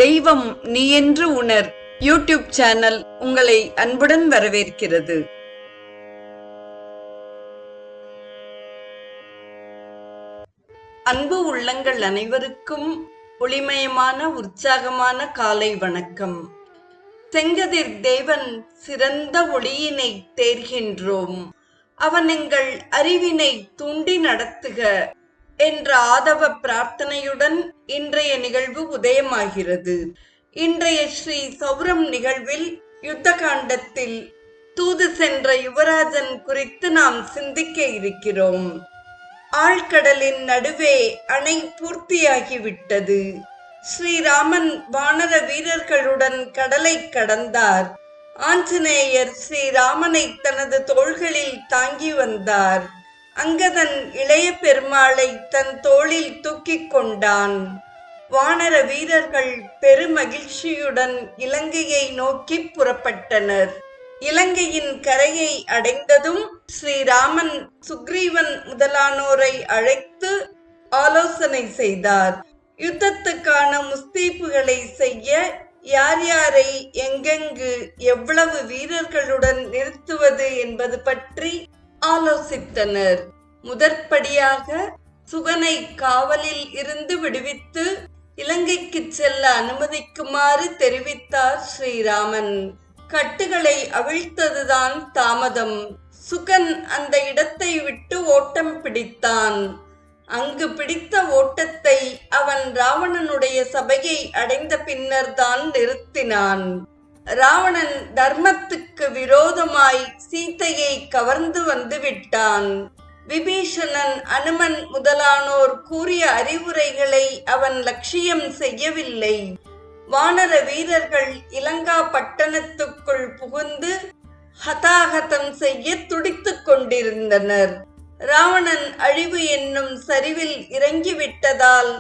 தெய்வம் நீ என்று உணர் யூடியூப் சேனல் உங்களை அன்புடன் வரவேற்கிறது. அன்பு உள்ளங்கள் அனைவருக்கும் ஒளிமயமான உற்சாகமான காலை வணக்கம். செங்கதிர் தேவன் சிறந்த ஒளியினை தேர்கின்றோம், அவன் எங்கள் அறிவினை தூண்டி நடத்துக என்ற ஆதவ பிரார்த்தனையுடன் இன்றைய நிகழ்வு உதயமாகிறது. இன்றைய ஸ்ரீ சௌரம் நிகழ்வில் யுத்த காண்டத்தில் தூது சென்ற யுவராஜன் குறித்து நாம் சிந்திக்க இருக்கிறோம். ஆழ்கடலின் நடுவே அணை பூர்த்தியாகிவிட்டது. ஸ்ரீராமன் வானர வீரர்களுடன் கடலை கடந்தார். ஆஞ்சநேயர் ஸ்ரீராமனை தனது தோள்களில் தாங்கி வந்தார். அங்கதன் இளைய பெருமாளை தன் தோளில் தூக்கிக் கொண்டான். வானர வீரர்கள் பெருமகிழ்ச்சியுடன் இலங்கையை நோக்கி புறப்பட்டனர். இலங்கையின் கரையை அடைந்ததும் ஸ்ரீராமன் சுக்ரீவன் முதலானோரை அழைத்து ஆலோசனை செய்தார். யுத்தத்துக்கான முஸ்தீப்புகளை செய்ய யார் யாரை எங்கெங்கு எவ்வளவு வீரர்களுடன் நிறுத்துவது என்பது பற்றி ஆலோசித்தனர். முதற்படியாக சுகனை காவலில் இருந்து விடுவித்து இலங்கைக்கு செல்ல அனுமதிக்குமாறு தெரிவித்தார் ஸ்ரீராமன். கட்டுகளை அவிழ்த்ததுதான் தாமதம். சுகன் அந்த இடத்தை விட்டு ஓட்டம் பிடித்தான். அங்கு பிடித்த ஓட்டத்தை அவன் ராவணனுடைய சபையை அடைந்த பின்னர் தான் நிறுத்தினான். ராவணன் தர்மத்துக்கு விரோதமாய் சீதையை கவர்ந்து வந்து விட்டான். விபீஷணன், அனுமன் முதலானோர் கூறிய அறிவுரைகளை அவன் லட்சியம் செய்யவில்லை. வானர வீரர்கள் இலங்கா பட்டணத்துக்குள் புகுந்து ஹதாஹதம் செய்ய துடித்துக் கொண்டிருந்தனர். ராவணன் அழிவு என்னும் சரிவில் இறங்கிவிட்டதால்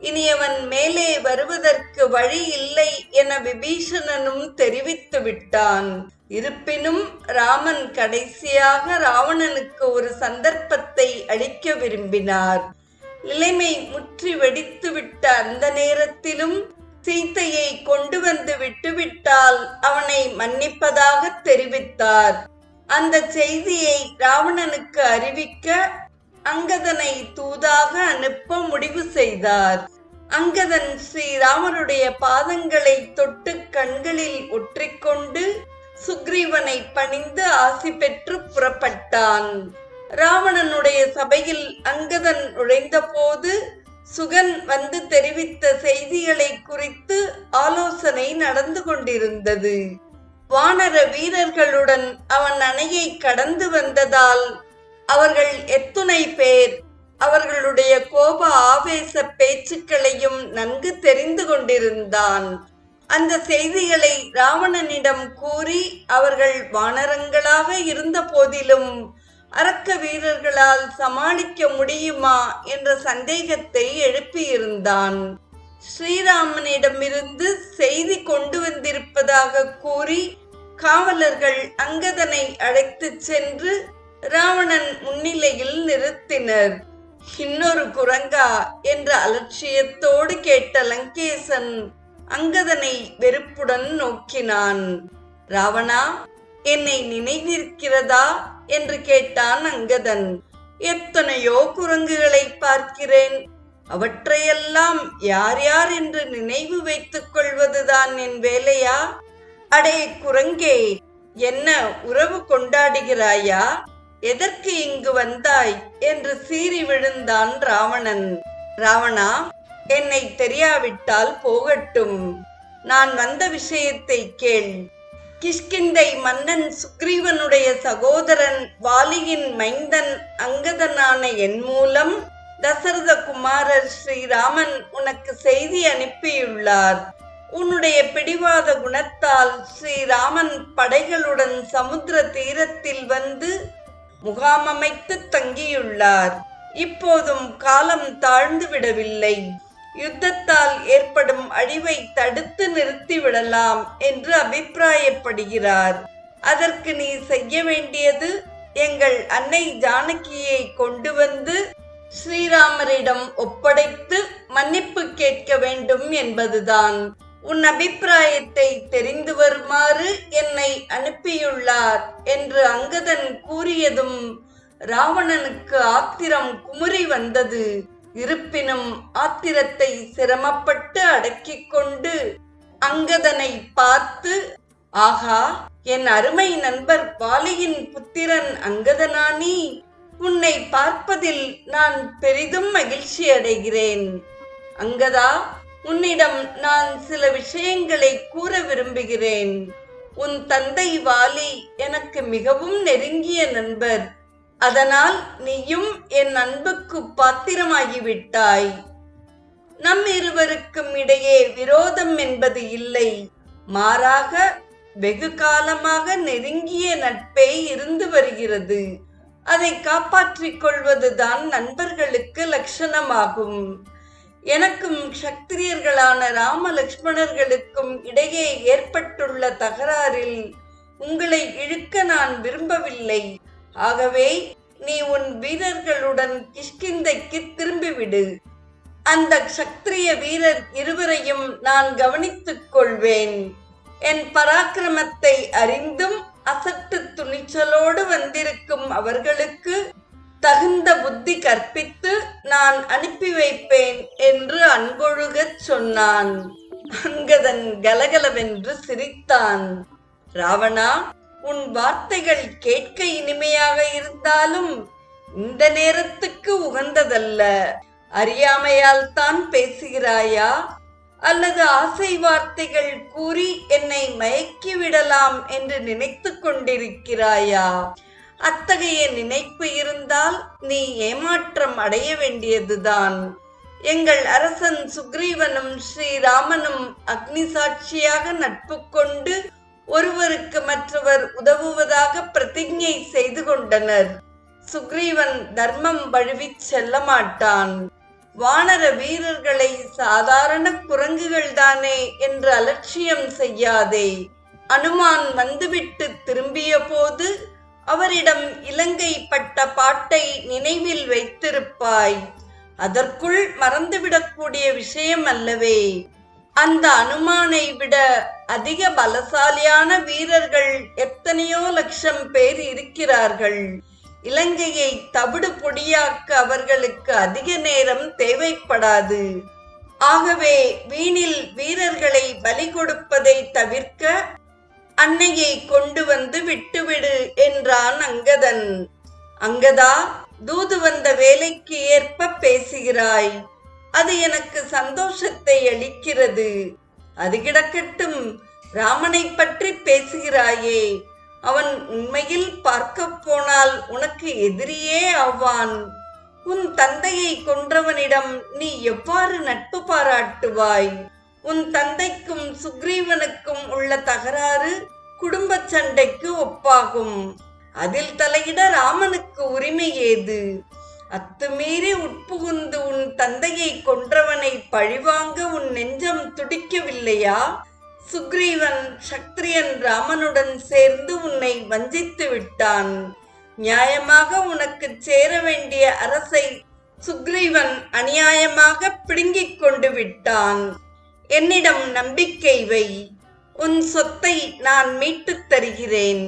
இனியவன் மேலே வருவதற்கு வழி இல்லை என விபீஷணனும் தெரிவித்து விட்டான். இருப்பினும் ராமன் கடைசியாக ராவணனுக்கு ஒரு சந்தர்ப்பத்தை அளிக்க விரும்பினார். நிலைமை முற்றி வெடித்துவிட்ட அந்த நேரத்திலும் சீதையை கொண்டு வந்து விட்டுவிட்டால் அவனை மன்னிப்பதாக தெரிவித்தார். அந்த செய்தியை ராவணனுக்கு அறிவிக்க அங்கதனை தூதாக அனுப்ப முடிவு செய்தார். அங்கதன் ஸ்ரீராமருடைய பாதங்களை தொட்டு கண்களில் ஒற்றிக்கொண்டு சுக்ரீவனை பணிந்து ஆசி பெற்று புறப்பட்டான். ராவணனுடைய சபையில் அங்கதன் நுழைந்த போது சுகன் வந்து தெரிவித்த செய்திகளை குறித்து ஆலோசனை நடந்து கொண்டிருந்தது. வானர வீரர்களுடன் அவன் அணையை கடந்து வந்ததால் அவர்கள் எத்துணை பேர் அவர்களுடைய கோப ஆவேச பேச்சுக்களையும் நன்கு தெரிந்து கொண்டிருந்தான். அந்த செய்திகளை ராவணனிடம் கூறி அவர்கள் வானரங்களாக இருந்த போதிலும் அரக்க வீரர்களால் சமாளிக்க முடியுமா என்ற சந்தேகத்தை எழுப்பியிருந்தான். ஸ்ரீராமனிடமிருந்து செய்தி கொண்டு வந்திருப்பதாக கூறி காவலர்கள் அங்கதனை அழைத்து சென்று ராவணன் முன்னிலையில் நிறுத்தினர். இன்னொரு குரங்கா என்ற அலட்சியத்தோடு கேட்ட லங்கேசன் அங்கதனை வெறுப்புடன் நோக்கினான். ராவணா, என்னை நினைவிருக்கிறதா என்று கேட்டான் அங்கதன். எத்தனையோ குரங்குகளை பார்க்கிறேன், அவற்றையெல்லாம் யார் யார் என்று நினைவு வைத்துக் கொள்வதுதான் என் வேலையா? அடே குரங்கே, என்ன உறவு கொண்டாடுகிறாயா? எதற்கு இங்கு வந்தாய் என்று சீறி விழுந்தான் ராவணன். ராவணா, என்னை தெரியாவிட்டால் போகட்டும். நான் வந்த விஷயத்தை கேள். கிஷ்கிந்தை மன்னன் சுக்ரீவனுடைய சகோதரன் வாலியின் மைந்தன் அங்கதனான என் மூலம் தசரத குமாரர் ஸ்ரீராமன் உனக்கு செய்தி அனுப்பியுள்ளார். உன்னுடைய பிடிவாத குணத்தால் ஸ்ரீராமன் படைகளுடன் சமுத்திர தீரத்தில் வந்து முகாமமைத்து தங்கியுள்ளார். இப்போதும் காலம் தாழ்ந்து விடவில்லை. யுத்தத்தால் ஏற்படும் அழிவை தடுத்து நிறுத்திவிடலாம் என்று அபிப்பிராயப்படுகிறார். அதற்கு நீ செய்ய வேண்டியது எங்கள் அன்னை ஜானகியை கொண்டு வந்து ஸ்ரீராமரிடம் ஒப்படைத்து மன்னிப்பு கேட்க வேண்டும் என்பதுதான். உன் அபிப்பிராயத்தை தெரிந்து வருமாறு என்னை அனுப்பியுள்ளார் என்று அங்கதன் கூறியதும் ராவணனுக்கு ஆத்திரம் குமுறி வந்தது. இருப்பினும் ஆத்திரத்தை சிரமப்பட்டு அடக்கிக் கொண்டு அங்கதனை பார்த்து, ஆகா, என் அருமை நண்பர் வாலியின் புத்திரன் அங்கதனானி, உன்னை பார்ப்பதில் நான் பெரிதும் மகிழ்ச்சி அடைகிறேன். அங்கதா, உன்னிடம் நான் சில விஷயங்களை கூற விரும்புகிறேன். உன் தந்தை வாலி எனக்கு மிகவும் நெருங்கிய நண்பர். அதனால் நீயும் என் அன்புக்கு பாத்திரமாகிவிட்டாய். நம் இருவருக்கும் இடையே விரோதம் என்பது இல்லை. மாறாக வெகு காலமாக நெருங்கிய நட்பே இருந்து வருகிறது. அதை காப்பாற்றிக் கொள்வதுதான் நண்பர்களுக்கு லட்சணமாகும். எனக்கும் சத்திரியர்களான ராம லக்ஷ்மணர்களுக்கும் இடையே ஏற்பட்டுள்ள தகராறில் உங்களை இழுக்க நான் விரும்பவில்லை. ஆகவே நீ உன் வீரர்களுடன் கிஷ்கிந்தைக்கு திரும்பிவிடு. அந்த சத்திரிய வீரர் இருவரையும் நான் கவனித்துக் கொள்வேன். என் பராக்கிரமத்தை அறிந்தும் அசட்டு துணிச்சலோடு வந்திருக்கும் அவர்களுக்கு தகுந்த புத்தி கற்பித்து நான் அனுப்பி வைப்பேன் என்று அன்பொழுகச் சொன்னான். அங்கதன் கலகலவென்று சிரித்தான். ராவணா, உன் வார்த்தைகள் கேட்க இனிமையாக இருந்தாலும் இந்த நேரத்துக்கு உகந்ததல்ல. அறியாமையால் தான் பேசுகிறாயா, அல்லது ஆசை வார்த்தைகள் கூறி என்னை மயக்கி விடலாம் என்று நினைத்து கொண்டிருக்கிறாயா? அத்தகைய நினைப்பு இருந்தால் நீ ஏமாற்றம் அடைய வேண்டியதுதான். எங்கள் அரசன் சுக்ரீவனும் ஸ்ரீராமனும் அக்னி சாட்சியாக நட்பு கொண்டு ஒருவருக்கு மற்றவர் உதவுவதாக பிரதிஜை செய்து கொண்டனர். சுக்ரீவன் தர்மம் வழுவி செல்ல மாட்டான். வானர வீரர்களை சாதாரண குரங்குகள் தானே என்று அலட்சியம் செய்யாதே. அனுமான் வந்துவிட்டு திரும்பிய போது அவரிடம் இலங்கை பட்ட பாட்டை நினைவில் வைத்திருப்பாய். அதற்குள் மறந்துவிடக்கூடிய விஷயம் அல்லவே. அந்த அனுமானை விட அதிக பலசாலியான வீரர்கள் எத்தனையோ லட்சம் பேர் இருக்கிறார்கள். இலங்கையை தவிடு பொடியாக்க அவர்களுக்கு அதிக நேரம் தேவைப்படாது. ஆகவே வீணில் வீரர்களை பலி கொடுப்பதை தவிர்க்க அன்னையை கொண்டு வந்து விட்டுவிடு என்றான் அங்கதன். அங்கதா, தூது வந்த வேலைக்கு ஏற்ப பேசுகிறாய். அது எனக்கு சந்தோஷத்தை அளிக்கிறது. அது கிடக்கட்டும், ராமனை பற்றி பேசுகிறாயே, அவன் உண்மையில் பார்க்க போனால் உனக்கு எதிரியே ஆவான். உன் தந்தையை கொன்றவனிடம் நீ எவ்வாறு நட்பு பாராட்டுவாய்? உன் தந்தைக்கும் சுக்ரீவனுக்கும் உள்ள தகராறு குடும்ப சண்டைக்கு ஒப்பாகும். அதில் தலையிட ராமனுக்கு உரிமை ஏது? அத்துமீறி உட்புகுந்து உன் தந்தையை கொன்றவனை பழிவாங்க உன் நெஞ்சம் துடிக்கவில்லையா? சுக்ரீவன் சத்திரியன் ராமனுடன் சேர்ந்து உன்னை வஞ்சித்து விட்டான். நியாயமாக உனக்கு சேர வேண்டிய அரசை சுக்ரீவன் அநியாயமாக பிடுங்கிக் கொண்டு விட்டான். என்னிடம் நம்பிக்கை வை. உன் சொத்தை நான் மீட்டுத் தருகிறேன்.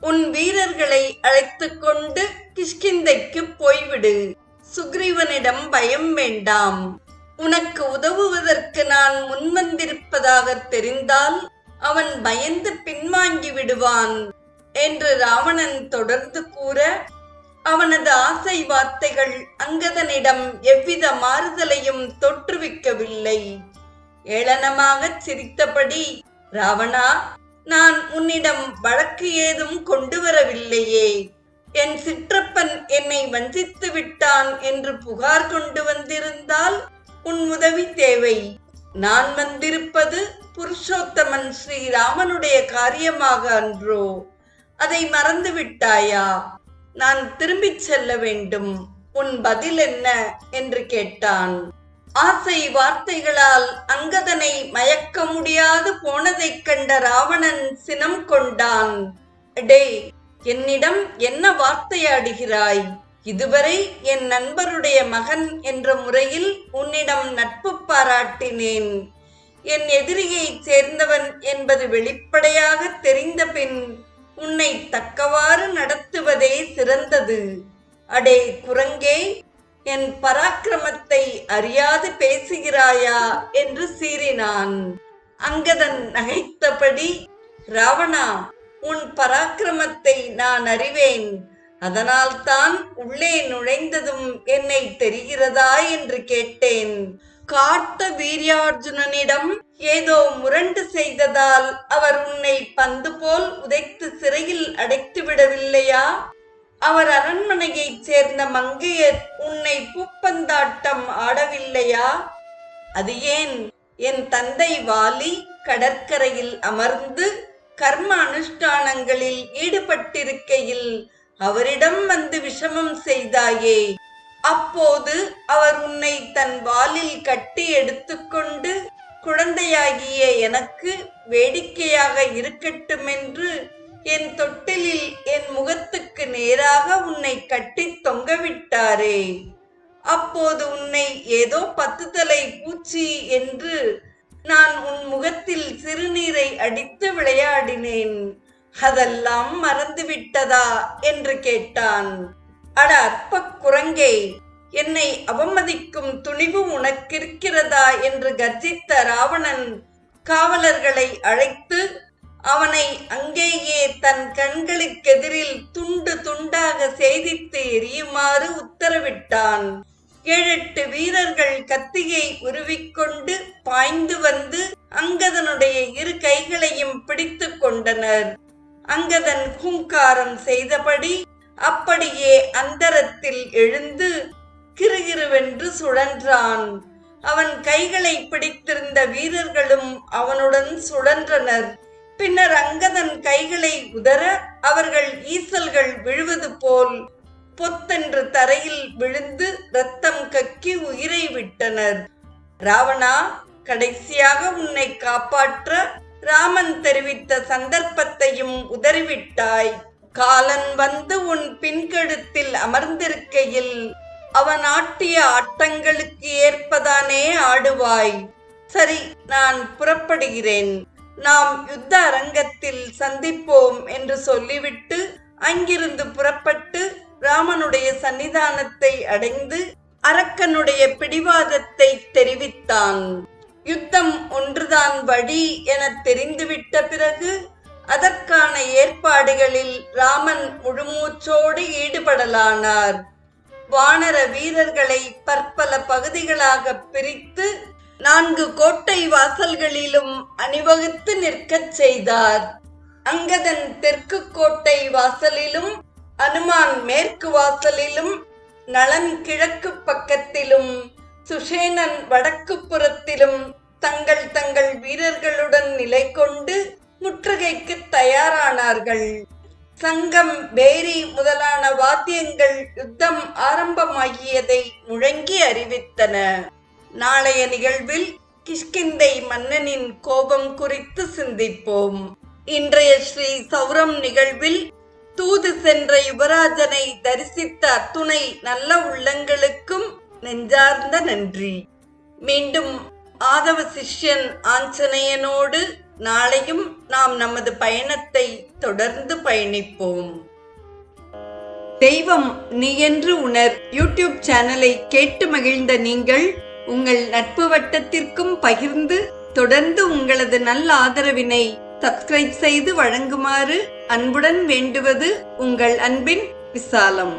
உன் வீரர்களை அழைத்து கொண்டு கிஷ்கிந்தைக்கு போய்விடு. சுக்ரீவனிடம் பயம் வேண்டாம். உனக்கு உதவுவதற்கு நான் முன்வந்திருப்பதாக தெரிந்தால் அவன் பயந்து பின்வாங்கி விடுவான் என்று ராவணன் தொடர்ந்து கூற, அவனது ஆசை வார்த்தைகள் அங்கதனிடம் எவ்வித மாறுதலையும் தோற்றுவிக்கவில்லை. ஏளனமாக சிரித்தபடி, ராவணா, நான் உன்னிடம் வழக்கு ஏதும் கொண்டு வரவில்லையே. என் சிற்றப்பன் என்னை வஞ்சித்து விட்டான் என்று புகார் கொண்டு வந்திருந்தால் உன் உதவி தேவை. நான் வந்திருப்பது புருஷோத்தமன் ஸ்ரீராமனுடைய காரியமாக அன்றோ? அதை மறந்து விட்டாயா? நான் திரும்பிச் செல்ல வேண்டும். உன் பதில் என்ன என்று கேட்டான். ஆசை வார்த்தைகளால் அங்கதனை மயக்க முடியாது போனதைக் கண்ட ராவணன் சினம் கொண்டான். டே, என்னிடம் என்ன வார்த்தையாடுகிறாய்? இதுவரை என் நண்பருடைய மகன் என்ற முறையில் உன்னிடம் நட்பு பாராட்டினேன். என் எதிரியைச் சேர்ந்தவன் என்பது வெளிப்படையாக தெரிந்த பின் உன்னை தக்கவாறு நடத்துவதே சிறந்தது. அடே குரங்கே, என் பராக்கிரமத்தை அறியாது பேசுகிறாயா என்று சீறினான். அங்கதன் நகைத்தபடி, ராவணா, உன் பராக்கிரமத்தை நான் அறிவேன். அதனால்தான் உள்ளே நுழைந்ததும் என்னை தெரிகிறதா என்று கேட்டேன். காட்ட வீரியார்ஜுனனிடம் ஏதோ முரண்டு செய்ததால் அவர் உன்னை பந்து போல் உதைத்து சிறையில் அடைத்து விடவில்லையா? அவர் அரண்மனையைச் சேர்ந்த மங்கையர் உன்னை பூப்பந்தாட்டம் ஆடவில்லையா? அது ஏன் என் தந்தை வாலி கடற்கரையில் அமர்ந்து கர்ம அனுஷ்டானங்களில் ஈடுபட்டிருக்கையில் அவரிடம் வந்து விஷமம் செய்தாயே? அப்போது அவர் உன்னை தன் வாலில் கட்டி எடுத்துக்கொண்டு குழந்தையாகிய எனக்கு வேடிக்கையாக இருக்கட்டுமென்று என் தொட்டிலில் என் முகத்துக்கு நேராக உன்னை கட்டி தொங்கவிட்டாரே. அப்போது உன்னை ஏதோ 10 தலை பூச்சி என்று நான் உன் முகத்தில் சிறுநீரை அடித்து விளையாடினேன். அதெல்லாம் மறந்துவிட்டதா என்று கேட்டான். அட அற்ப குரங்கே, என்னை அவமதிக்கும் துணிவு உனக்கிருக்கிறதா என்று கர்ஜித்த ராவணன் காவலர்களை அழைத்து அவனை அங்கேயே தன் கண்களுக்கெதிரில் துண்டு துண்டாக சேதித்து எரியுமாறு உத்தரவிட்டான். 7-8 வீரர்கள் கத்தியை உருவிக்கொண்டு பாய்ந்து வந்து அங்கதனுடைய 2 கைகளையும் பிடித்து கொண்டனர். அங்கதன் ஹூங்காரம் செய்தபடி அப்படியே அந்தரத்தில் எழுந்து கிறுகிறுவென்று சுழன்றான். அவன் கைகளை பிடித்திருந்த வீரர்களும் அவனுடன் சுழன்றனர். பின்னர் அங்கதன் கைகளை உதற அவர்கள் ஈசல்கள் விழுவது போல் பொத்தென்று தரையில் விழுந்து இரத்தம் கக்கி உயிரை விட்டனர். ராவணா, கடைசியாக உன்னை காப்பாற்ற ராமன் தெரிவித்த சந்தர்ப்பத்தையும் உதறிவிட்டாய். காலன் வந்து உன் பின்கழுத்தில் அமர்ந்திருக்கையில் அவன் ஆட்டிய ஆட்டங்களுக்கு ஏற்பதானே ஆடுவாய். சரி, நான் புறப்படுகிறேன். நாம் யுத்த அரங்கத்தில் சந்திப்போம் என்று சொல்லிவிட்டு அங்கிருந்து புறப்பட்டு ராமனுடைய சன்னிதானத்தை அடைந்து அரக்கனுடைய பிடிவாதத்தை தெரிவித்தான். யுத்தம் ஒன்றுதான் வழி என தெரிந்துவிட்ட பிறகு அதற்கான ஏற்பாடுகளில் ராமன் முழுமூச்சோடு ஈடுபடலானார். வானர வீரர்களை பற்பல பகுதிகளாக பிரித்து 4 கோட்டை வாசல்களிலும் அணிவகுத்து நிற்கச் செய்தார். அங்கதன் தெற்கு கோட்டை வாசலிலும், அனுமான் மேற்கு வாசலிலும், நளன் கிழக்கு பக்கத்திலும், சுஷேனன் வடக்கு புறத்திலும் தங்கள் தங்கள் வீரர்களுடன் நிலை கொண்டு முற்றுகைக்கு தயாரானார்கள். சங்கம், பேரி முதலான வாத்தியங்கள் யுத்தம் ஆரம்பமாகியதை முழங்கி அறிவித்தன. நாளைய நிகழ்வில் கிஷ்கிந்தை மன்னனின் கோபம் குறித்து சிந்திப்போம். இன்றைய ஸ்ரீ சௌரம் நிகழ்வில் தூது சென்ற யுவராஜனை தரிசித்த அத்துணை நல்ல உள்ளங்களுக்கும் நெஞ்சார்ந்த நன்றி. மீண்டும் ஆதவ சிஷ்யன் ஆஞ்சநேயனோடு நாளையும் நாம் நமது பயணத்தை தொடர்ந்து பயணிப்போம். தெய்வம் நீ என்று உணர் யூடியூப் சேனலை கேட்டு மகிழ்ந்த நீங்கள் உங்கள் நட்பு வட்டத்திற்கும் பகிர்ந்து தொடர்ந்து உங்களது நல்ல ஆதரவினை சப்ஸ்கிரைப் செய்து வழங்குமாறு அன்புடன் வேண்டுவது உங்கள் அன்பின் விசாலம்.